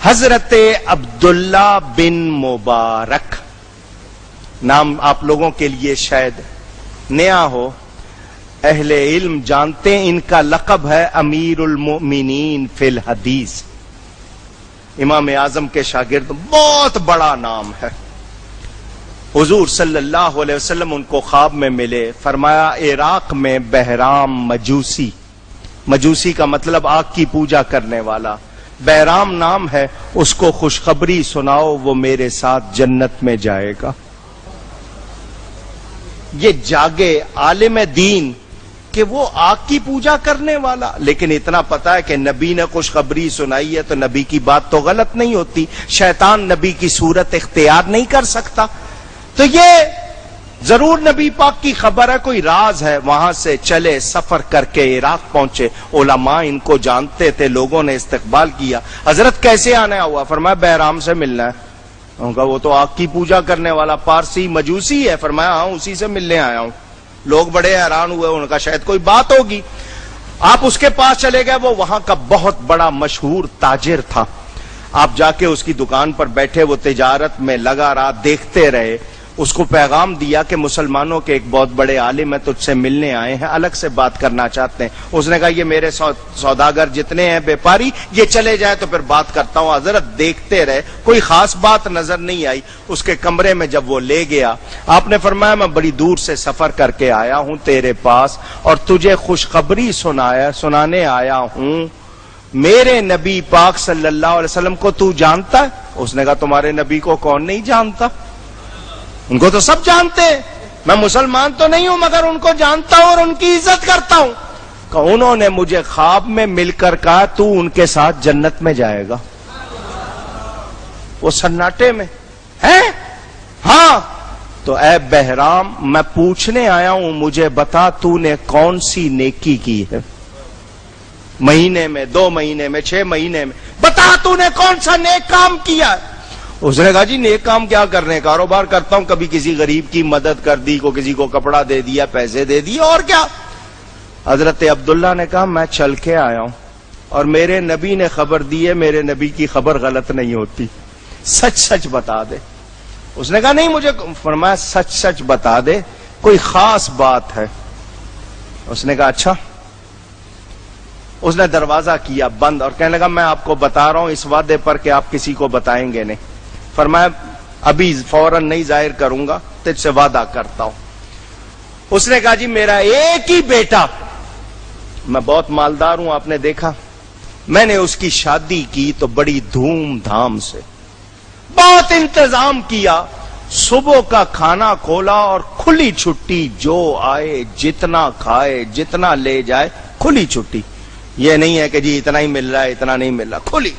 حضرت عبداللہ بن مبارک نام آپ لوگوں کے لیے شاید نیا ہو، اہل علم جانتے ہیں ان کا لقب ہے امیر المؤمنین فی الحدیث، امام اعظم کے شاگرد، بہت بڑا نام ہے۔ حضور صلی اللہ علیہ وسلم ان کو خواب میں ملے، فرمایا عراق میں بہرام مجوسی، مجوسی کا مطلب آگ کی پوجا کرنے والا، بہرام نام ہے، اس کو خوشخبری سناؤ وہ میرے ساتھ جنت میں جائے گا۔ یہ جاگے عالم دین کہ وہ آگ کی پوجا کرنے والا، لیکن اتنا پتا ہے کہ نبی نے خوشخبری سنائی ہے تو نبی کی بات تو غلط نہیں ہوتی، شیطان نبی کی صورت اختیار نہیں کر سکتا، تو یہ ضرور نبی پاک کی خبر ہے، کوئی راز ہے۔ وہاں سے چلے، سفر کر کے عراق پہنچے، علماء ان کو جانتے تھے، لوگوں نے استقبال کیا۔ حضرت کیسے آنا ہوا؟ فرمایا بہرام سے ملنا ہے۔ ان کا وہ تو آگ کی پوجا کرنے والا پارسی مجوسی ہے۔ فرمایا ہاں اسی سے ملنے آیا ہوں۔ لوگ بڑے حیران ہوئے، ان کا شاید کوئی بات ہوگی۔ آپ اس کے پاس چلے گئے، وہ وہاں کا بہت بڑا مشہور تاجر تھا۔ آپ جا کے اس کی دکان پر بیٹھے، وہ تجارت میں لگا رہا، دیکھتے رہے۔ اس کو پیغام دیا کہ مسلمانوں کے ایک بہت بڑے عالم ہیں، تجھ سے ملنے آئے ہیں، الگ سے بات کرنا چاہتے ہیں۔ اس نے کہا یہ میرے سوداگر جتنے ہیں بیپاری، یہ چلے جائے تو پھر بات کرتا ہوں۔ حضرت دیکھتے رہے، کوئی خاص بات نظر نہیں آئی۔ اس کے کمرے میں جب وہ لے گیا، آپ نے فرمایا میں بڑی دور سے سفر کر کے آیا ہوں تیرے پاس اور تجھے خوشخبری سنانے آیا ہوں، میرے نبی پاک صلی اللہ علیہ وسلم کو تو جانتا ہے؟ اس نے کہا تمہارے نبی کو کون نہیں جانتا، ان کو تو سب جانتے ہیں، میں مسلمان تو نہیں ہوں مگر ان کو جانتا ہوں اور ان کی عزت کرتا ہوں۔ کہ انہوں نے مجھے خواب میں مل کر کہا تو ان کے ساتھ جنت میں جائے گا۔ وہ سناٹے میں ہے، ہاں تو اے بہرام میں پوچھنے آیا ہوں، مجھے بتا تو نے کون سی نیکی کی ہے، مہینے میں، 2 مہینے میں، 6 مہینے میں، بتا تو نے کون سا نیک کام کیا ہے۔ اس نے کہا جی نیک کام کیا کرنے، کاروبار کرتا ہوں، کبھی کسی غریب کی مدد کر دی، کو کسی کو کپڑا دے دیا، پیسے دے دیے، اور کیا۔ حضرت عبداللہ نے کہا میں چل کے آیا ہوں اور میرے نبی نے خبر دی ہے، میرے نبی کی خبر غلط نہیں ہوتی، سچ سچ بتا دے۔ اس نے کہا نہیں مجھے، فرمایا سچ سچ بتا دے، کوئی خاص بات ہے۔ اس نے کہا اچھا۔ اس نے دروازہ کیا بند اور کہنے لگا میں آپ کو بتا رہا ہوں اس وعدے پر کہ آپ کسی کو بتائیں گے نہیں۔ فرمایا ابھی فوراً نہیں ظاہر کروں گا، تجھ سے وعدہ کرتا ہوں۔ اس نے کہا جی میرا ایک ہی بیٹا، میں بہت مالدار ہوں، آپ نے دیکھا، میں نے اس کی شادی کی تو بڑی دھوم دھام سے، بہت انتظام کیا، صبح کا کھانا کھولا اور کھلی چھٹی، جو آئے جتنا کھائے جتنا لے جائے، کھلی چھٹی۔ یہ نہیں ہے کہ جی اتنا ہی مل رہا ہے اتنا نہیں مل رہا، کھلی،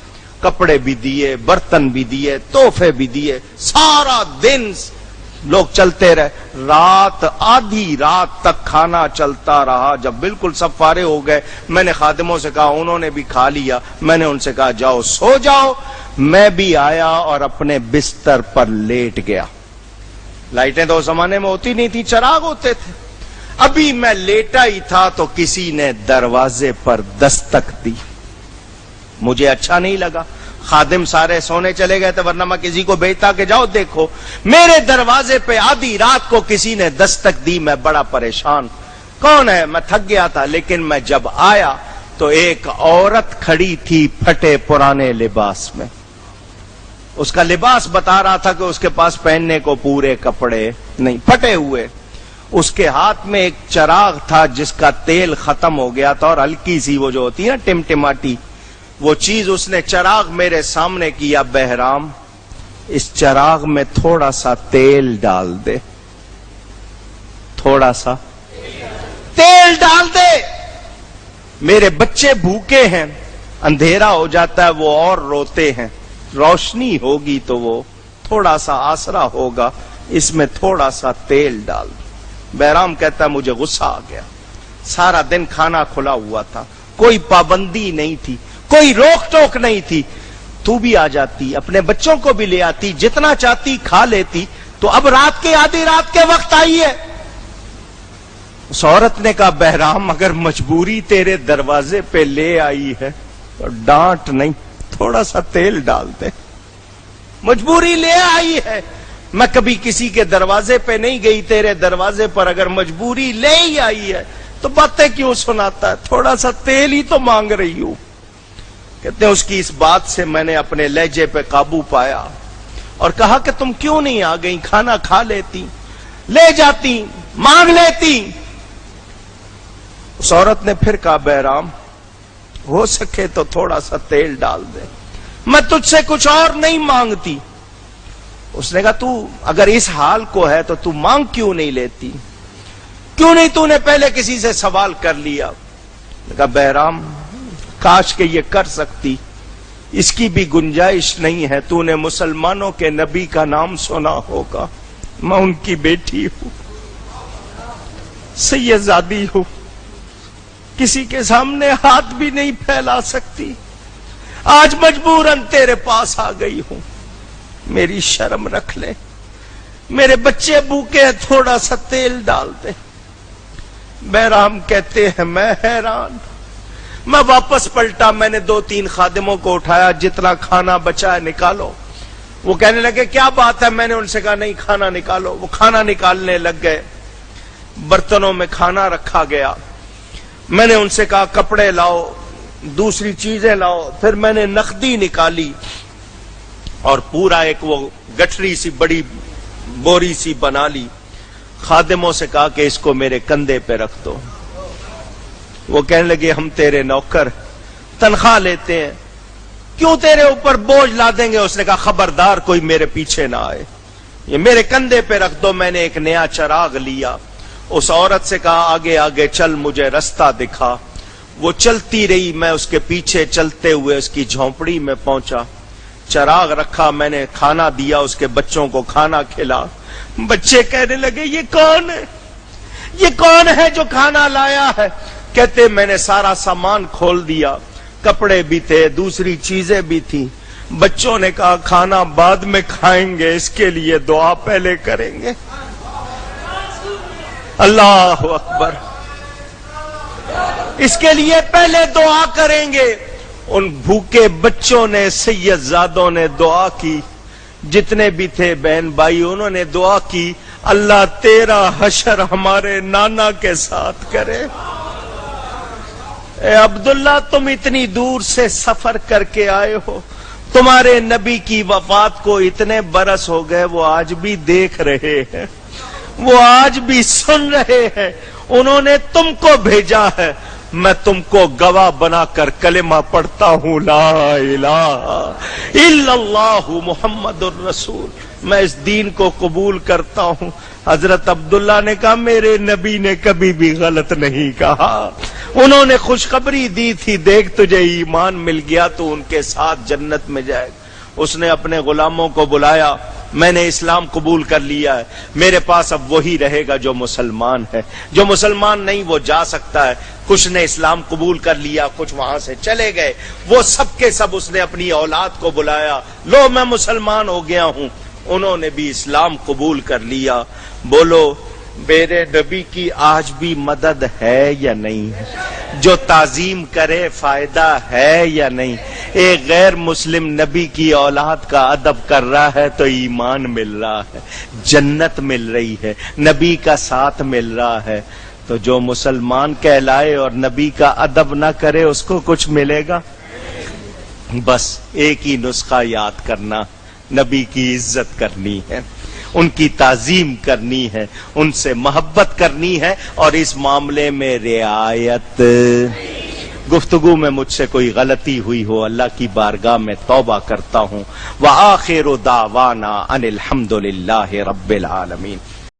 کپڑے بھی دیے، برتن بھی دیے، تحفے بھی دیے، سارا دن لوگ چلتے رہے، رات آدھی رات تک کھانا چلتا رہا۔ جب بالکل سب فارغ ہو گئے، میں نے خادموں سے کہا، انہوں نے بھی کھا لیا، میں نے ان سے کہا جاؤ سو جاؤ۔ میں بھی آیا اور اپنے بستر پر لیٹ گیا۔ لائٹیں تو اس زمانے میں ہوتی نہیں تھی، چراغ ہوتے تھے۔ ابھی میں لیٹا ہی تھا تو کسی نے دروازے پر دستک دی، مجھے اچھا نہیں لگا، خادم سارے سونے چلے گئے تھے ورنہ میں کسی کو بھیجتا کہ جاؤ دیکھو، میرے دروازے پہ آدھی رات کو کسی نے دستک دی، میں بڑا پریشان، کون ہے؟ میں تھک گیا تھا، لیکن میں جب آیا تو ایک عورت کھڑی تھی پھٹے پرانے لباس میں، اس کا لباس بتا رہا تھا کہ اس کے پاس پہننے کو پورے کپڑے نہیں، پھٹے ہوئے۔ اس کے ہاتھ میں ایک چراغ تھا جس کا تیل ختم ہو گیا تھا اور ہلکی سی وہ جو ہوتی ہے نا ٹمٹماٹی، وہ چیز اس نے چراغ میرے سامنے کیا، بہرام اس چراغ میں تھوڑا سا تیل ڈال دے، تھوڑا سا تیل ڈال دے، میرے بچے بھوکے ہیں، اندھیرا ہو جاتا ہے وہ اور روتے ہیں، روشنی ہوگی تو وہ تھوڑا سا آسرا ہوگا، اس میں تھوڑا سا تیل ڈال دے۔ بہرام کہتا ہے مجھے غصہ آ گیا، سارا دن کھانا کھلا ہوا تھا، کوئی پابندی نہیں تھی، کوئی روک ٹوک نہیں تھی، تو بھی آ جاتی، اپنے بچوں کو بھی لے آتی، جتنا چاہتی کھا لیتی، تو اب رات کے آدھی رات کے وقت آئی ہے۔ اس عورت نے کہا بہرام اگر مجبوری تیرے دروازے پہ لے آئی ہے تو ڈانٹ نہیں، تھوڑا سا تیل ڈال دے. مجبوری لے آئی ہے. میں کبھی کسی کے دروازے پہ نہیں گئی, تیرے دروازے پر اگر مجبوری لے ہی آئی ہے تو باتیں کیوں سناتا ہے؟ تھوڑا سا تیل ہی تو مانگ رہی ہوں. کہتے ہیں اس کی اس بات سے میں نے اپنے لہجے پہ قابو پایا اور کہا کہ تم کیوں نہیں آ گئی؟ کھانا کھا لیتی, لے جاتی, مانگ لیتی. اس عورت نے پھر کہا بہرام ہو سکے تو تھوڑا سا تیل ڈال دے, میں تجھ سے کچھ اور نہیں مانگتی. اس نے کہا تو اگر اس حال کو ہے تو مانگ کیوں نہیں لیتی؟ کیوں نہیں تو نے پہلے کسی سے سوال کر لیا؟ کہا بہرام کاش کہ یہ کر سکتی, اس کی بھی گنجائش نہیں ہے. تو نے مسلمانوں کے نبی کا نام سنا ہوگا, میں ان کی بیٹی ہوں, سیدزادی ہوں, کسی کے سامنے ہاتھ بھی نہیں پھیلا سکتی. آج مجبوراً تیرے پاس آ گئی ہوں, میری شرم رکھ لے. میرے بچے بھوکے ہیں, تھوڑا سا تیل ڈال دے. بہرام کہتے ہیں میں حیران. میں واپس پلٹا, میں نے 2-3 خادموں کو اٹھایا, جتنا کھانا بچا ہے نکالو. وہ کہنے لگے کیا بات ہے؟ میں نے ان سے کہا نہیں کھانا نکالو. وہ کھانا نکالنے لگ گئے, برتنوں میں کھانا رکھا گیا. میں نے ان سے کہا کپڑے لاؤ, دوسری چیزیں لاؤ. پھر میں نے نقدی نکالی اور پورا ایک وہ گٹھری سی بڑی بوری سی بنا لی. خادموں سے کہا کہ اس کو میرے کندھے پہ رکھ دو. وہ کہنے لگے ہم تیرے نوکر, تنخواہ لیتے ہیں, کیوں تیرے اوپر بوجھ لا دیں گے؟ اس نے کہا خبردار کوئی میرے پیچھے نہ آئے, یہ میرے کندھے پہ رکھ دو. میں نے ایک نیا چراغ لیا, اس عورت سے کہا آگے آگے چل, مجھے رستہ دکھا. وہ چلتی رہی, میں اس کے پیچھے چلتے ہوئے اس کی جھونپڑی میں پہنچا. چراغ رکھا, میں نے کھانا دیا, اس کے بچوں کو کھانا کھلا. بچے کہنے لگے یہ کون ہے, یہ کون ہے جو کھانا لایا ہے؟ کہتے میں نے سارا سامان کھول دیا, کپڑے بھی تھے, دوسری چیزیں بھی تھی. بچوں نے کہا کھانا بعد میں کھائیں گے, اس کے لیے دعا پہلے کریں گے. اللہ اکبر, اس کے لیے پہلے دعا کریں گے. ان بھوکے بچوں نے, سیدزادوں نے دعا کی, جتنے بھی تھے بہن بھائی انہوں نے دعا کی, اللہ تیرا حشر ہمارے نانا کے ساتھ کرے. اے عبداللہ تم اتنی دور سے سفر کر کے آئے ہو, تمہارے نبی کی وفات کو اتنے برس ہو گئے, وہ آج بھی دیکھ رہے ہیں, وہ آج بھی سن رہے ہیں. انہوں نے تم کو بھیجا ہے, میں تم کو گواہ بنا کر کلمہ پڑھتا ہوں لا الہ الا اللہ محمد الرسول. میں اس دین کو قبول کرتا ہوں. حضرت عبداللہ نے کہا میرے نبی نے کبھی بھی غلط نہیں کہا, انہوں نے خوشخبری دی تھی, دیکھ تجھے ایمان مل گیا تو ان کے ساتھ جنت میں جائے. اس نے اپنے غلاموں کو بلایا, میں نے اسلام قبول کر لیا ہے, میرے پاس اب وہی رہے گا جو مسلمان ہے, جو مسلمان نہیں وہ جا سکتا ہے. کچھ نے اسلام قبول کر لیا, کچھ وہاں سے چلے گئے. وہ سب کے سب اس نے اپنی اولاد کو بلایا, لو میں مسلمان ہو گیا ہوں. انہوں نے بھی اسلام قبول کر لیا. بولو میرے نبی کی آج بھی مدد ہے یا نہیں؟ جو تعظیم کرے فائدہ ہے یا نہیں؟ ایک غیر مسلم نبی کی اولاد کا ادب کر رہا ہے تو ایمان مل رہا ہے, جنت مل رہی ہے, نبی کا ساتھ مل رہا ہے. تو جو مسلمان کہلائے اور نبی کا ادب نہ کرے اس کو کچھ ملے گا؟ بس ایک ہی نسخہ یاد کرنا, نبی کی عزت کرنی ہے, ان کی تعظیم کرنی ہے, ان سے محبت کرنی ہے, اور اس معاملے میں رعایت. گفتگو میں مجھ سے کوئی غلطی ہوئی ہو اللہ کی بارگاہ میں توبہ کرتا ہوں. وآخر دعوانا ان الحمد للہ رب العالمین.